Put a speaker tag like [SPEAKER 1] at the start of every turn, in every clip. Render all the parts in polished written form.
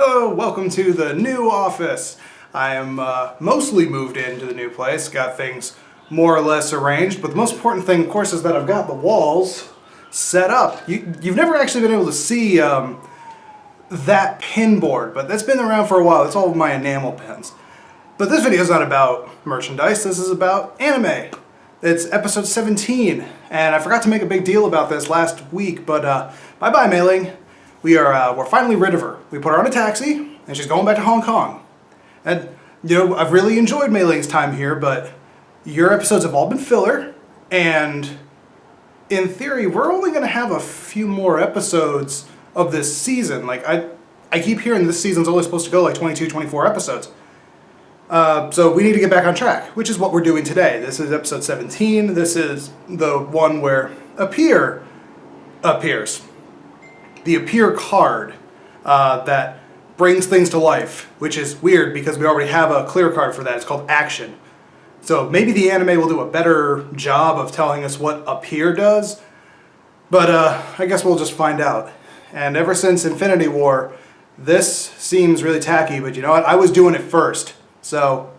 [SPEAKER 1] Hello, welcome to the new office. I am mostly moved into the new place, got things more or less arranged, but the most important thing, of course, is that I've got the walls set up. You've never actually been able to see that pin board, but that's been around for a while. It's all of my enamel pins. But this video is not about merchandise, this is about anime. It's episode 17, and I forgot to make a big deal about this last week, but bye-bye, Mei Ling. We're finally rid of her. We put her on a taxi, and she's going back to Hong Kong. And, I've really enjoyed Mei Ling's time here, but your episodes have all been filler, and in theory, we're only going to have a few more episodes of this season. Like, I keep hearing this season's only supposed to go like 22, 24 episodes. So we need to get back on track, which is what we're doing today. This is episode 17. This is the one where Appear appears. The Appear card that brings things to life, which is weird because we already have a clear card for that. It's called Action. So maybe the anime will do a better job of telling us what Appear does, but I guess we'll just find out. And ever since Infinity War, this seems really tacky, but you know what? I was doing it first. So,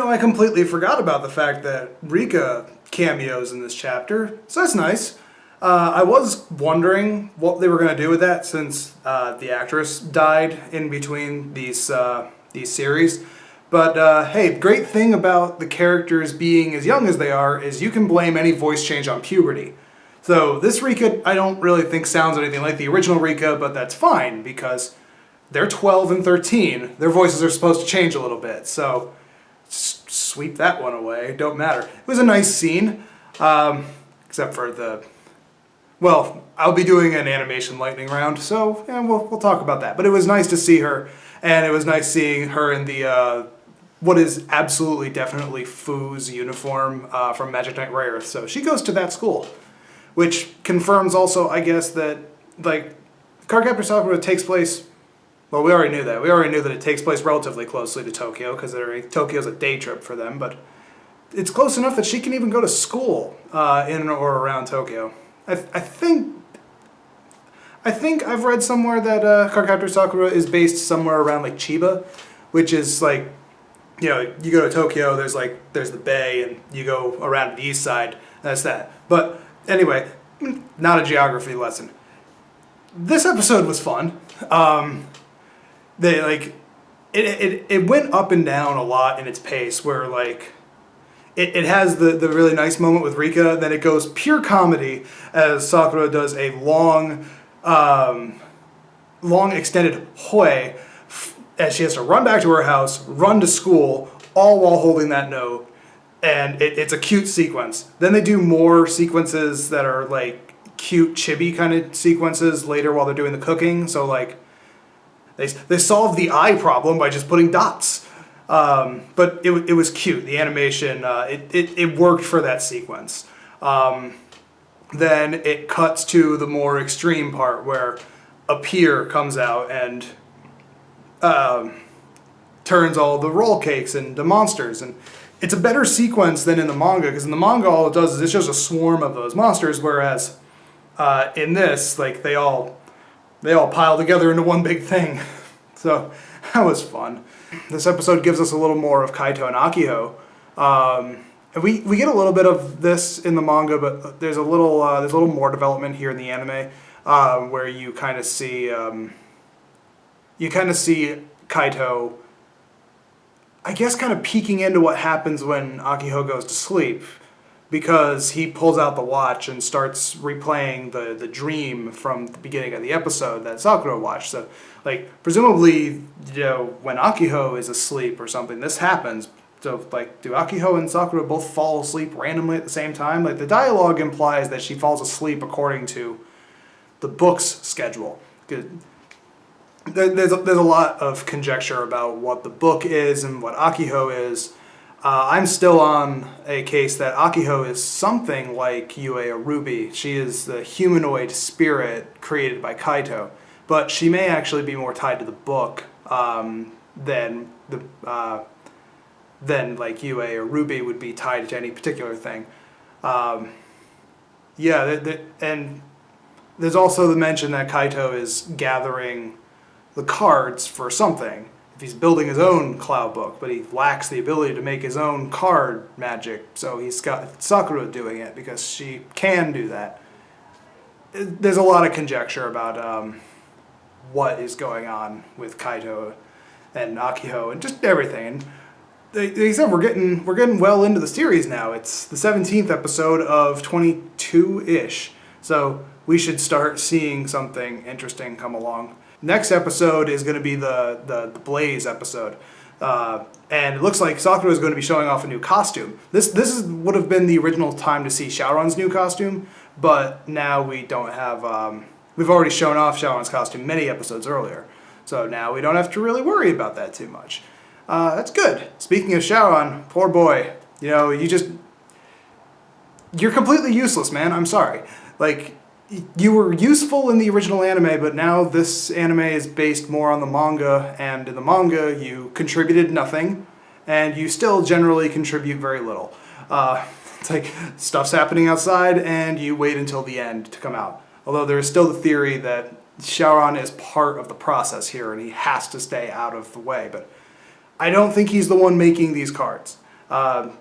[SPEAKER 1] I completely forgot about the fact that Rika cameos in this chapter, so that's nice. I was wondering what they were going to do with that since the actress died in between these series. But hey, great thing about the characters being as young as they are is you can blame any voice change on puberty. So this Rika, I don't really think sounds anything like the original Rika, but that's fine because they're 12 and 13. Their voices are supposed to change a little bit, so sweep that one away. Don't matter. It was a nice scene, except for well, I'll be doing an animation lightning round, so yeah, we'll talk about that. But it was nice to see her, and it was nice seeing her in the what is absolutely definitely Fu's uniform from Magic Knight Rare. So she goes to that school. Which confirms also, I guess, that, like, Cardcaptor Sakura takes place, well, we already knew that. We already knew that it takes place relatively closely to Tokyo, because Tokyo's a day trip for them, but it's close enough that she can even go to school in or around Tokyo. I think I've read somewhere that Cardcaptor Sakura is based somewhere around, like, Chiba, which is, like, you go to Tokyo, there's the bay, and you go around to the east side, that's that. But anyway, not a geography lesson. This episode was fun. It went up and down a lot in its pace, where like it has the really nice moment with Rika, then it goes pure comedy as Sakura does a long extended hoi as she has to run back to her house, run to school, all while holding that note. And it's a cute sequence. Then they do more sequences that are like cute chibi kind of sequences later while they're doing the cooking. So like they solve the eye problem by just putting dots. But it was cute. The animation it worked for that sequence. Then it cuts to the more extreme part where Appear comes out and turns all the roll cakes into monsters. And it's a better sequence than in the manga, because in the manga all it does is it's just a swarm of those monsters, whereas in this, like, they all pile together into one big thing. So that was fun. This episode gives us a little more of Kaito and Akiho. And we get a little bit of this in the manga, but there's a little more development here in the anime, where you kind of see Kaito, I guess, kind of peeking into what happens when Akiho goes to sleep, because he pulls out the watch and starts replaying the dream from the beginning of the episode that Sakura watched. So, like, presumably, when Akiho is asleep or something, this happens. So, like, do Akiho and Sakura both fall asleep randomly at the same time? Like, the dialogue implies that she falls asleep according to the book's schedule. There's a lot of conjecture about what the book is and what Akiho is. I'm still on a case that Akiho is something like Yue Ruby. She is the humanoid spirit created by Kaito, but she may actually be more tied to the book than like Yue or Ruby would be tied to any particular thing. Yeah, and there's also the mention that Kaito is gathering the cards for something. If he's building his own cloud book, but he lacks the ability to make his own card magic, so he's got Sakura doing it because she can do that. There's a lot of conjecture about what is going on with Kaito and Akiho and just everything. And they said we're getting well into the series now. It's the 17th episode of 22-ish, so we should start seeing something interesting come along. Next episode is going to be the Blaze episode. And it looks like Sakura is going to be showing off a new costume. This would have been the original time to see Shaoran's new costume, but now we don't have... we've already shown off Shaoran's costume many episodes earlier, so now we don't have to really worry about that too much. That's good. Speaking of Shaoran, poor boy. You know, you're completely useless, man. I'm sorry. Like... You were useful in the original anime, but now this anime is based more on the manga, and in the manga you contributed nothing, and you still generally contribute very little. It's like stuff's happening outside, and you wait until the end to come out. Although there is still the theory that Shaoran is part of the process here, and he has to stay out of the way, but I don't think he's the one making these cards. Well,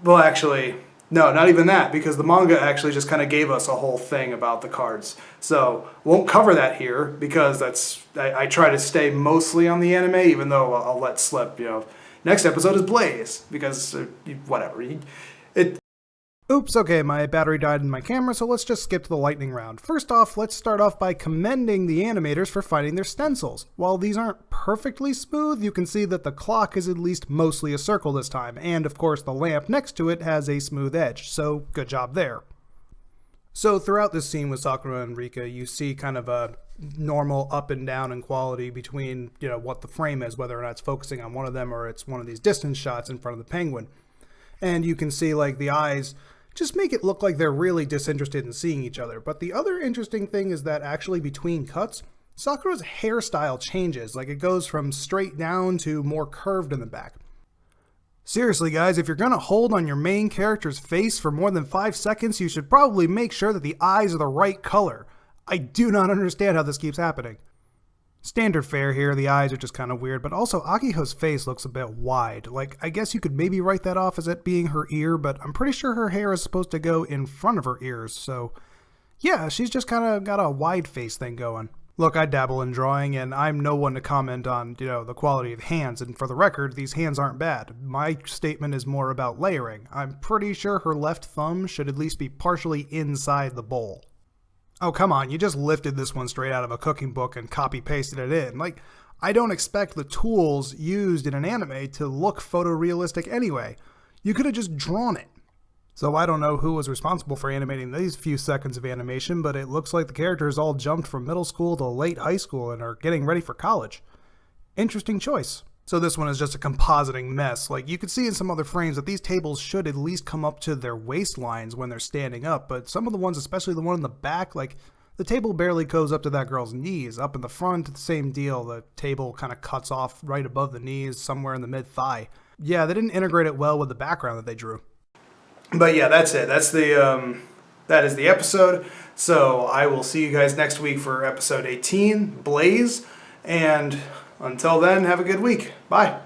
[SPEAKER 1] actually... No, not even that, because the manga actually just kind of gave us a whole thing about the cards. So, won't cover that here, because I try to stay mostly on the anime, even though I'll let slip, Next episode is Blaze, because, whatever. Oops, okay, my battery died in my camera, so let's just skip to the lightning round. First off, let's start off by commending the animators for finding their stencils. While these aren't perfectly smooth, you can see that the clock is at least mostly a circle this time, and of course the lamp next to it has a smooth edge, so good job there. So throughout this scene with Sakura and Rika, you see kind of a normal up and down in quality between, what the frame is, whether or not it's focusing on one of them or it's one of these distance shots in front of the penguin. And you can see, like, the eyes just make it look like they're really disinterested in seeing each other. But the other interesting thing is that actually between cuts, Sakura's hairstyle changes. Like, it goes from straight down to more curved in the back. Seriously, guys, if you're going to hold on your main character's face for more than 5 seconds, you should probably make sure that the eyes are the right color. I do not understand how this keeps happening. Standard fare here, the eyes are just kind of weird, but also Akiho's face looks a bit wide. Like, I guess you could maybe write that off as it being her ear, but I'm pretty sure her hair is supposed to go in front of her ears, so yeah, she's just kind of got a wide face thing going. Look, I dabble in drawing, and I'm no one to comment on, the quality of hands, and for the record, these hands aren't bad. My statement is more about layering. I'm pretty sure her left thumb should at least be partially inside the bowl. Oh, come on, you just lifted this one straight out of a cooking book and copy-pasted it in. Like, I don't expect the tools used in an anime to look photorealistic anyway. You could have just drawn it. So I don't know who was responsible for animating these few seconds of animation, but it looks like the characters all jumped from middle school to late high school and are getting ready for college. Interesting choice. So this one is just a compositing mess. Like, you could see in some other frames that these tables should at least come up to their waistlines when they're standing up, but some of the ones, especially the one in the back, like, the table barely goes up to that girl's knees. Up in the front, the same deal. The table kind of cuts off right above the knees, somewhere in the mid-thigh. Yeah, they didn't integrate it well with the background that they drew. But yeah, that's it. That is the episode. So I will see you guys next week for episode 18, Blaze, and until then, have a good week. Bye.